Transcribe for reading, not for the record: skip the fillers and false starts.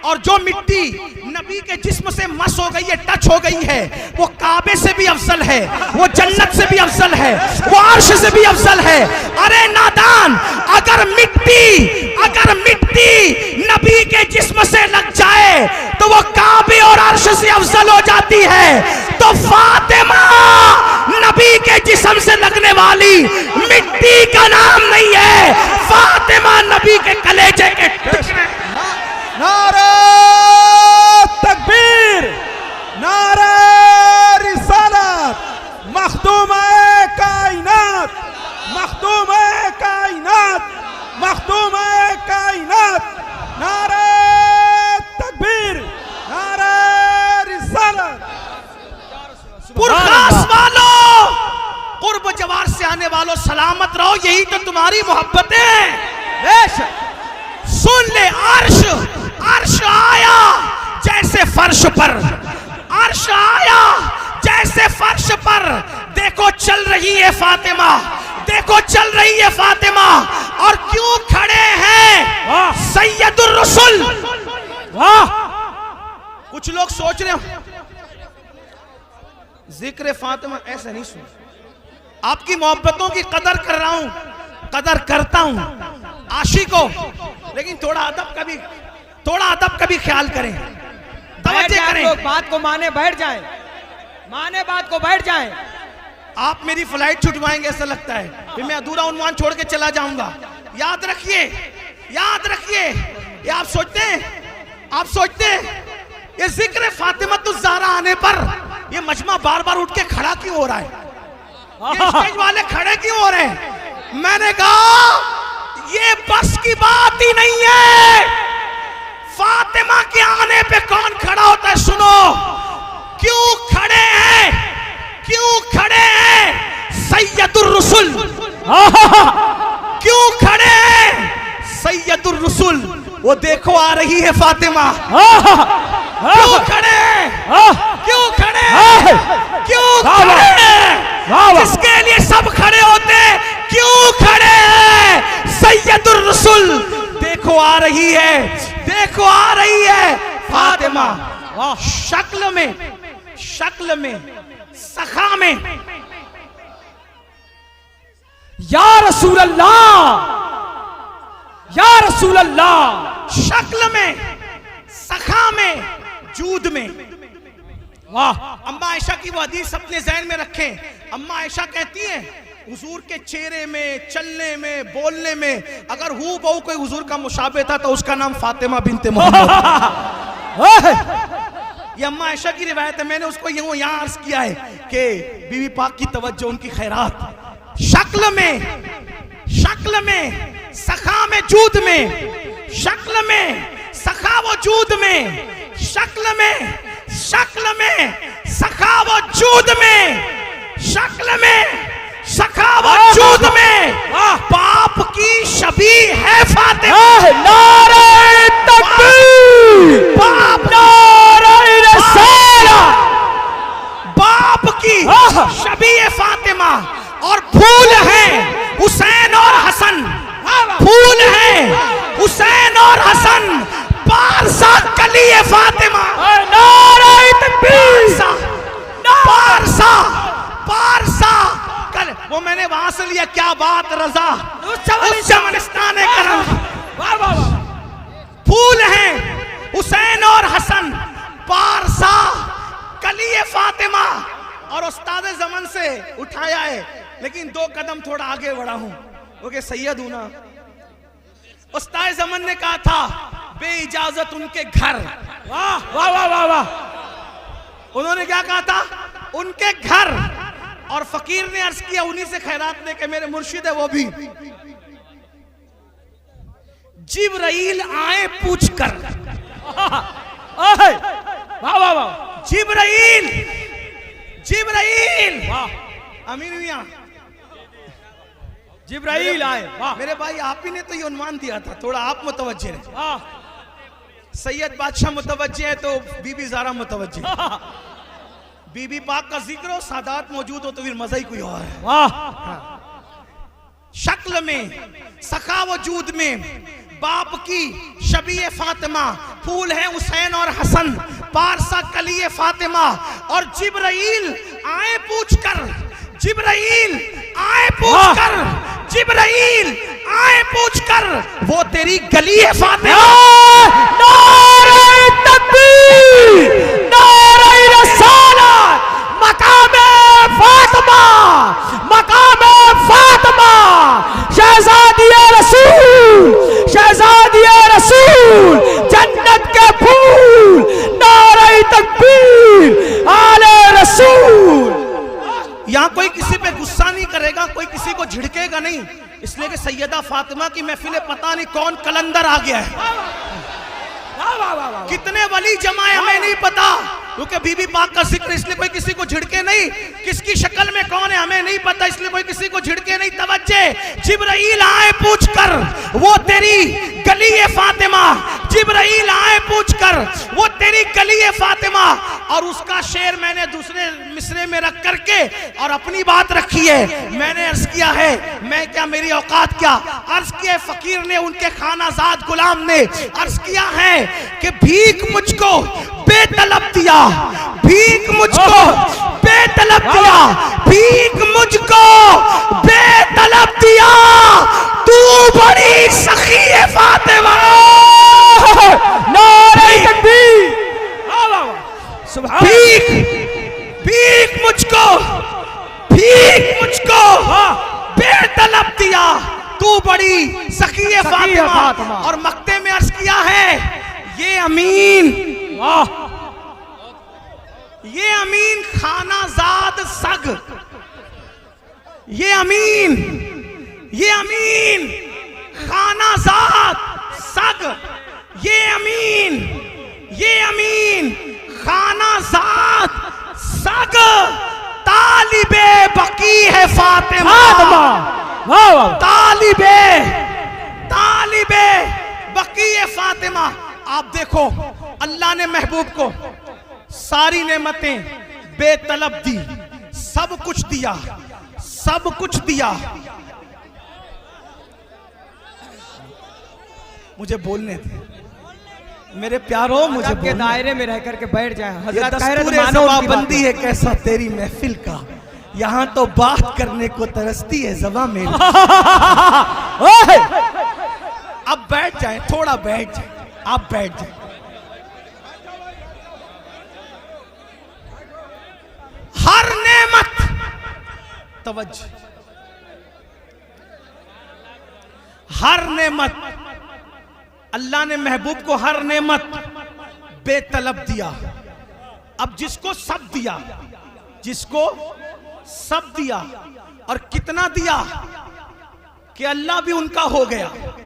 और जो मिट्टी नबी के जिस्म से मस हो गई है, टच हो गई है, वो काबे से भी अफजल है, वो जन्नत से भी अफजल है, वो अर्श से भी अफजल है। अरे नादान, अगर मिट्टी नबी के जिस्म से लग जाए तो वो काबे और अर्श से अफजल हो जाती है। तो फातिमा नबी के जिस्म से लगने वाली मिट्टी का नाम नहीं है, फातिमा नबी के कलेजे के टुकड़े। नारे तकबीर, नारे रिसालत, मखदूम-ए कायनात, मखदूम-ए कायनात, मखदूम-ए कायनात। नारे तकबीर, नारे रिसालत। पुरखास वालों, कुर्ब जवार से आने वालों, सलामत रहो, यही तो तुम्हारी मोहब्बत है। सुन ले, अर्श आया जैसे फर्श पर, अर्श आया जैसे फर्श पर। देखो चल रही है फातिमा, देखो चल रही है फातिमा, और क्यों खड़े हैं सैयदुर रसूल। वाह, कुछ लोग सोच रहे हो जिक्र फातिमा ऐसा नहीं सुन। आपकी मोहब्बतों की कदर कर रहा हूं, कदर करता हूं आशिकों, लेकिन थोड़ा अदब का भी ख्याल करें, तवज्जो करें। लोग बात को माने बैठ जाएं, माने बात को बैठ जाएं। आप मेरी फ्लाइट छुटवाएंगे ऐसा लगता है, फिर मैं अधूरा उन्वान छोड़ के चला जाऊंगा। याद रखिए, याद रखिए, ये आप सोचते हैं ये जिक्र फातिमतुज़ ज़हरा आने पर ये मजमा बार बार उठ के खड़ा क्यों हो रहा है, ये स्टेज वाले खड़े क्यों हो रहे हैं। मैंने कहा ये बस की बात ही नहीं है। फातिमा के आने पे कौन खड़ा होता है, सुनो। क्यों खड़े हैं, क्यों खड़े हैं सैयदुर रसूल, क्यों खड़े हैं सैयदुर रसूल। वो देखो आ रही है फातिमा। क्यों खड़े हैं, क्यों खड़े हैं, क्यों खड़े हैं, जिसके लिए सब खड़े होते हैं, क्यों खड़े हैं सैयदुर रसूल। देखो आ रही है, देखो आ रही है फातिमा, शक्ल में, सखा में। या रसूल अल्लाह, या रसूल अल्लाह। शक्ल में, सखा में, जूद में। वाह, अम्मा आयशा की वो हदीस अपने ज़हन में रखें। अम्मा आयशा कहती हैं हुजूर के चेहरे में, चलने में, बोलने में अगर हू बहू कोई हुजूर का मुशाबे था तो उसका नाम फातिमा बिनते मोहम्मद। ये अम्मा आयशा की रिवायत है, मैंने उसको यूं यहाँ अर्ज किया है कि बीवी पाक की तवज्जो, उनकी खैरात। शक्ल में, सखा में, जूद में। शक्ल में, सखा व जूद में। शक्ल में, सखा व जूद में। शक्ल में, सखा व जूद में। बाप की शबी है फातिमा। नारे तकबीर, बाप, नारे रिसालत। बाप की शबी है फातिमा। और फूल हैं हुसैन और हसन, फूल हैं हुसैन और हसन। पारसा कली है फातिमा। नारे तकबीर, पारसा कल। वो मैंने वहां से लिया, क्या बात रजा चमनिस्तान करम। फूल हैं हुसैन और हसन, पारसा कली है फातिमा। और उस्ताद ज़मन से उठाया है, लेकिन 2 कदम थोड़ा आगे बढ़ा हूं, ओके सैयद हूं ना। उस्ताद ज़मन ने कहा था बे इजाजत उनके घर। वाह वाह वाह वाह वाह। उन्होंने क्या कहा था, उनके घर। और फकीर ने अर्ज किया उन्हीं से खैरात लेके, मेरे मुर्शिद है वो भी। जिब्राइल आए पूछ कर। वाह वाह वाह। जिब्राइल, अमीन मियां, जिब्राइल आए। वाह मेरे भाई, आप ही ने तो ये उन्वान दिया था, थोड़ा आप मुतवज्जे रहे। सैयद बादशाह मुतवज्जे है तो बीबी ज़हरा मुतवज्जे। बीबी पाक का जिक्र हो, सादात मौजूद हो तो फिर मजा ही कोई और है। वाह। शक्ल में, सखा वजूद में, बाप की शबीए फातिमा, फूल हैं हुसैन और हसन, पारसा कलिए फातिमा। और जिब्राइल आए पूछकर, जिब्राइल आए पूछकर, जिब्राइल आए पूछकर, वो तेरी गली है फातिमा। नारे तकबीर, नारे रसालत, मकामे फातिमा, मकामे फातिमा, शहजादिया रसूल, शहजादिया रसूल, जन्नत के फूल, नारे तकबीर, आले रसूल। यहाँ कोई किसी पे गुस्सा नहीं करेगा, कोई किसी को झिड़केगा नहीं, इसलिए कि सैयदा फातिमा की महफिल पता नहीं कौन कलंदर आ गया है, कितने वली जमा है हमें नहीं पता, क्योंकि बीबी पाक का जिक्र, इसलिए कोई किसी को झिड़के नहीं। किसकी शक्ल में कौन है हमें नहीं पता, इसलिए कोई किसी को झिड़के नहीं। तवज्जे, जिब्राइल आए पूछकर, वो तेरी गली है फातिमा। जिब्राइल आए पूछकर, वो तेरी गली है फातिमा। और उसका शेर मैंने दूसरे मिसरे में रख करके और अपनी बात रखी है। मैंने अर्ज किया है, मैं क्या, मेरी औकात क्या, अर्ज किया फकीर ने, उनके खानाजाद गुलाम ने अर्ज किया है कि भीख मुझको बेतलब दिया, भीख मुझको बेतलब दिया, भीख मुझको बेतलब दिया, तू बड़ी सखी है फातिमा। नारे तकबीर, भीख, भीख मुझको, भीख मुझको बेतलब दिया, तू बड़ी सखी है फातिमा। और मक्ते में अर्ज किया है, ये अमीन, ये अमीन खानाजाद सग, ये अमीन, ये अमीन खानाजाद सग, ये अमीन, ये अमीन खानाजाद सग, तालिबे बकी है फातिमा। तालिबे, तालिबे बकी है फातिमा। आप देखो, अल्लाह ने महबूब को सारी नेमतें बेतलब दी, सब कुछ दिया, सब कुछ दिया। मुझे बोलने थे मेरे प्यारों, मुझे के दायरे में रह करके बैठ जाए। ये हजरत दस्तूर ज़बाबंदी है कैसा तेरी महफिल का, यहाँ तो बात करने को तरसती है ज़बां मेरी। अब बैठ जाए, थोड़ा बैठ जाए, आप बैठ जाए। हर नेमत, तवज्जो, हर नेमत, अल्लाह ने महबूब को हर नेमत बेतलब दिया। अब जिसको सब दिया, जिसको सब दिया, और कितना दिया कि अल्लाह भी उनका हो गया।